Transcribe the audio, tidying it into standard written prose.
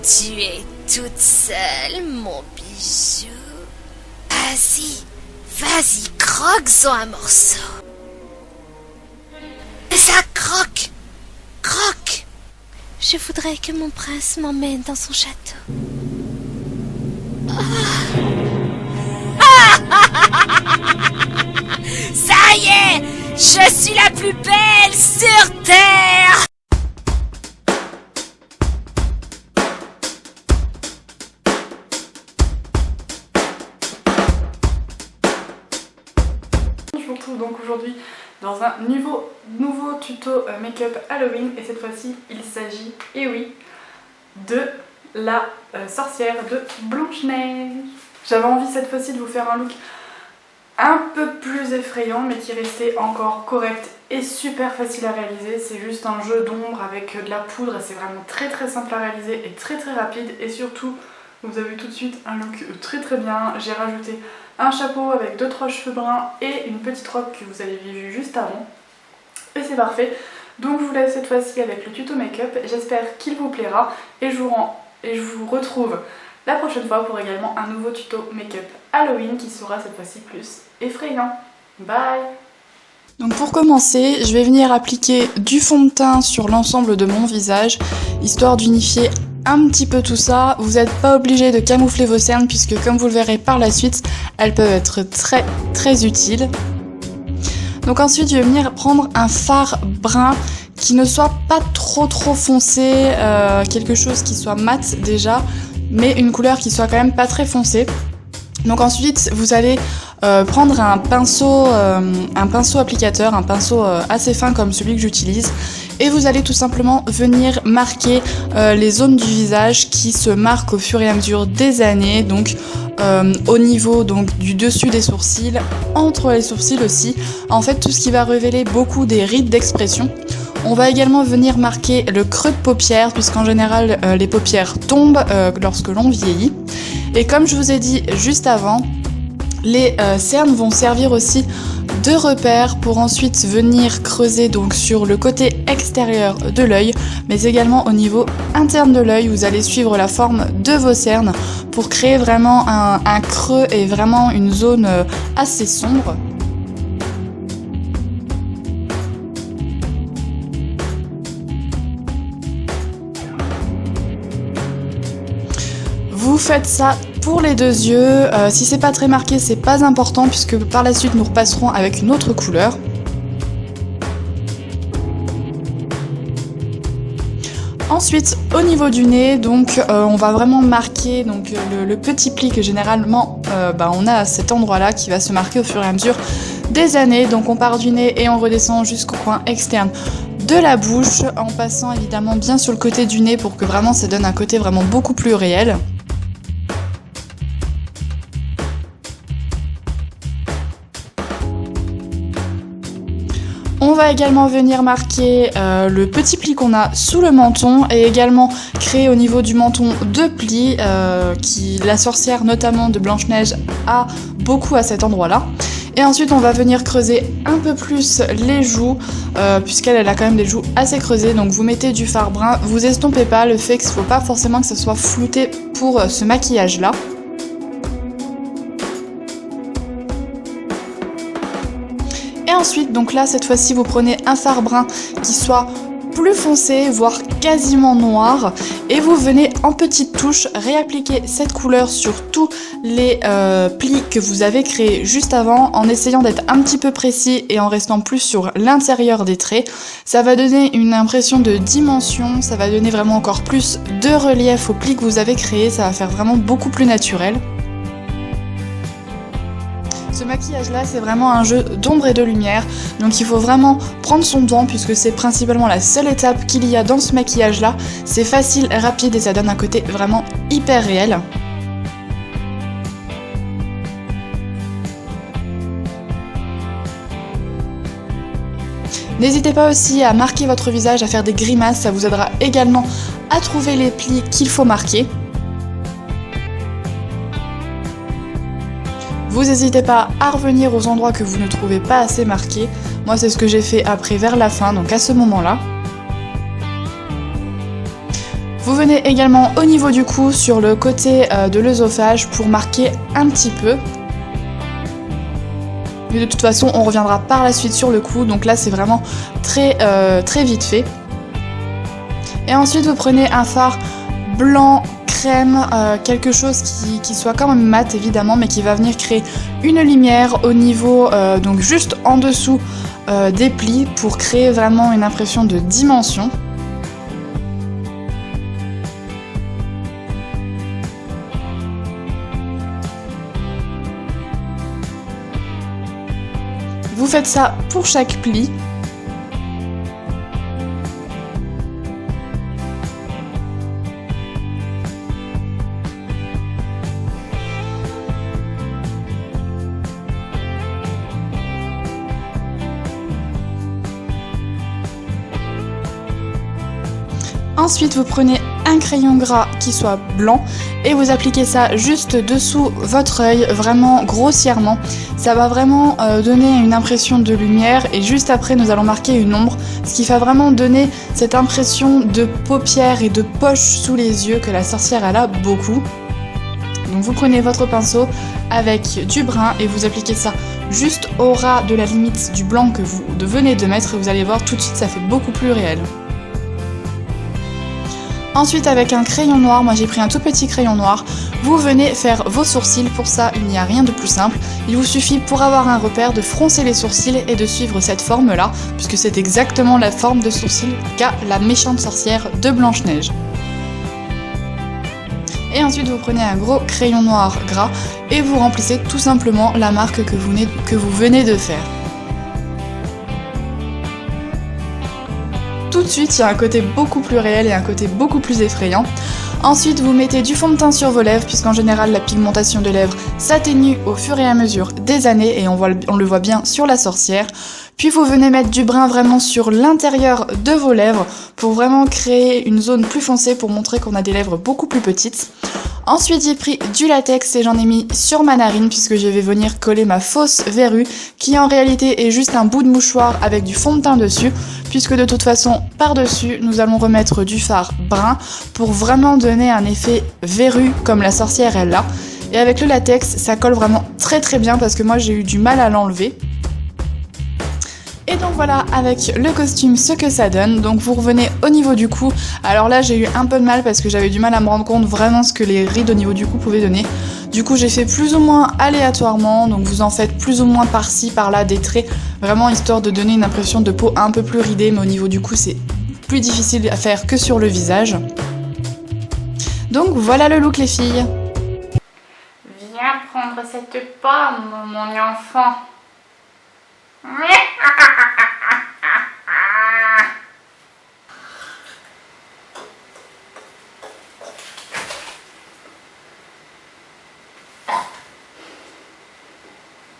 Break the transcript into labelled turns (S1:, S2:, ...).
S1: Tu es toute seule, mon bijou. Vas-y, vas-y, croque-en un morceau. Et ça croque, croque. Je voudrais que mon prince m'emmène dans son château. Ça y est, je suis la plus belle sur Terre.
S2: Je vous retrouve donc aujourd'hui dans un nouveau tuto make-up Halloween et cette fois-ci il s'agit, et oui, de la sorcière de Blanche-Neige. J'avais envie cette fois-ci de vous faire un look un peu plus effrayant mais qui restait encore correct et super facile à réaliser. C'est juste un jeu d'ombre avec de la poudre et c'est vraiment très simple à réaliser et très rapide, et surtout vous avez tout de suite un look très bien. J'ai rajouté un chapeau avec 2-3 cheveux bruns et une petite robe que vous avez vue juste avant et c'est parfait. Donc je vous laisse cette fois-ci avec le tuto make-up, j'espère qu'il vous plaira et je vous retrouve la prochaine fois pour également un nouveau tuto make-up Halloween qui sera cette fois-ci plus effrayant. Bye! Donc pour commencer, je vais venir appliquer du fond de teint sur l'ensemble de mon visage, histoire d'unifier un petit peu tout ça. Vous n'êtes pas obligé de camoufler vos cernes puisque comme vous le verrez par la suite, elles peuvent être très utiles. Donc ensuite je vais venir prendre un fard brun qui ne soit pas trop foncé, quelque chose qui soit mat déjà, mais une couleur qui soit quand même pas très foncée. Donc ensuite vous allez prendre un pinceau applicateur, un pinceau assez fin comme celui que j'utilise, et vous allez tout simplement venir marquer les zones du visage qui se marquent au fur et à mesure des années, donc au niveau donc du dessus des sourcils, entre les sourcils aussi, en fait tout ce qui va révéler beaucoup des rides d'expression. On va également venir marquer le creux de paupière puisqu'en général les paupières tombent lorsque l'on vieillit. Et comme je vous ai dit juste avant, les cernes vont servir aussi de repère pour ensuite venir creuser donc sur le côté extérieur de l'œil, mais également au niveau interne de l'œil. Vous allez suivre la forme de vos cernes pour créer vraiment un creux et vraiment une zone assez sombre. Vous faites ça pour les deux yeux, si c'est pas très marqué c'est pas important puisque par la suite nous repasserons avec une autre couleur. Ensuite au niveau du nez, donc on va vraiment marquer donc, le petit pli que généralement on a à cet endroit là qui va se marquer au fur et à mesure des années. Donc on part du nez et on redescend jusqu'au coin externe de la bouche en passant évidemment bien sur le côté du nez pour que vraiment ça donne un côté vraiment beaucoup plus réel. On va également venir marquer le petit pli qu'on a sous le menton et également créer au niveau du menton deux plis qui la sorcière notamment de Blanche-Neige a beaucoup à cet endroit-là. Et ensuite on va venir creuser un peu plus les joues puisqu'elle a quand même des joues assez creusées, donc vous mettez du fard brun, vous estompez pas le fait qu'il ne faut pas forcément que ça soit flouté pour ce maquillage là. Et ensuite, donc là, cette fois-ci, vous prenez un fard brun qui soit plus foncé, voire quasiment noir, et vous venez en petites touches réappliquer cette couleur sur tous les plis que vous avez créés juste avant, en essayant d'être un petit peu précis et en restant plus sur l'intérieur des traits. Ça va donner une impression de dimension, ça va donner vraiment encore plus de relief aux plis que vous avez créés, ça va faire vraiment beaucoup plus naturel. Ce maquillage là c'est vraiment un jeu d'ombre et de lumière, donc il faut vraiment prendre son temps puisque c'est principalement la seule étape qu'il y a dans ce maquillage là. C'est facile, rapide et ça donne un côté vraiment hyper réel. N'hésitez pas aussi à marquer votre visage, à faire des grimaces, ça vous aidera également à trouver les plis qu'il faut marquer. Vous n'hésitez pas à revenir aux endroits que vous ne trouvez pas assez marqués. Moi c'est ce que j'ai fait après vers la fin, donc à ce moment-là. Vous venez également au niveau du cou sur le côté de l'œsophage pour marquer un petit peu. Mais de toute façon, on reviendra par la suite sur le cou, donc là c'est vraiment très vite fait. Et ensuite vous prenez un fard blanc crème, quelque chose qui soit quand même mat évidemment, mais qui va venir créer une lumière au niveau, donc juste en dessous des plis pour créer vraiment une impression de dimension. Vous faites ça pour chaque pli. Ensuite, vous prenez un crayon gras qui soit blanc et vous appliquez ça juste dessous votre œil, vraiment grossièrement. Ça va vraiment donner une impression de lumière et juste après nous allons marquer une ombre, ce qui va vraiment donner cette impression de paupières et de poche sous les yeux que la sorcière elle a beaucoup. Donc vous prenez votre pinceau avec du brun et vous appliquez ça juste au ras de la limite du blanc que vous venez de mettre et vous allez voir tout de suite ça fait beaucoup plus réel. Ensuite avec un crayon noir, moi j'ai pris un tout petit crayon noir, vous venez faire vos sourcils, pour ça il n'y a rien de plus simple, il vous suffit pour avoir un repère de froncer les sourcils et de suivre cette forme là, puisque c'est exactement la forme de sourcil qu'a la méchante sorcière de Blanche-Neige. Et ensuite vous prenez un gros crayon noir gras et vous remplissez tout simplement la marque que vous venez de faire. Tout de suite, il y a un côté beaucoup plus réel et un côté beaucoup plus effrayant. Ensuite, vous mettez du fond de teint sur vos lèvres, puisqu'en général, la pigmentation des lèvres s'atténue au fur et à mesure des années, et on le voit bien sur la sorcière. Puis vous venez mettre du brun vraiment sur l'intérieur de vos lèvres, pour vraiment créer une zone plus foncée, pour montrer qu'on a des lèvres beaucoup plus petites. Ensuite, j'ai pris du latex et j'en ai mis sur ma narine puisque je vais venir coller ma fausse verrue qui en réalité est juste un bout de mouchoir avec du fond de teint dessus puisque de toute façon par-dessus nous allons remettre du fard brun pour vraiment donner un effet verru comme la sorcière elle l'a. Et avec le latex ça colle vraiment très bien parce que moi j'ai eu du mal à l'enlever. Et donc voilà, avec le costume, ce que ça donne. Donc vous revenez au niveau du cou. Alors là, j'ai eu un peu de mal parce que j'avais du mal à me rendre compte vraiment ce que les rides au niveau du cou pouvaient donner. Du coup, j'ai fait plus ou moins aléatoirement. Donc vous en faites plus ou moins par-ci, par-là des traits. Vraiment histoire de donner une impression de peau un peu plus ridée. Mais au niveau du cou, c'est plus difficile à faire que sur le visage. Donc voilà le look les filles.
S3: Viens prendre cette pomme, mon enfant.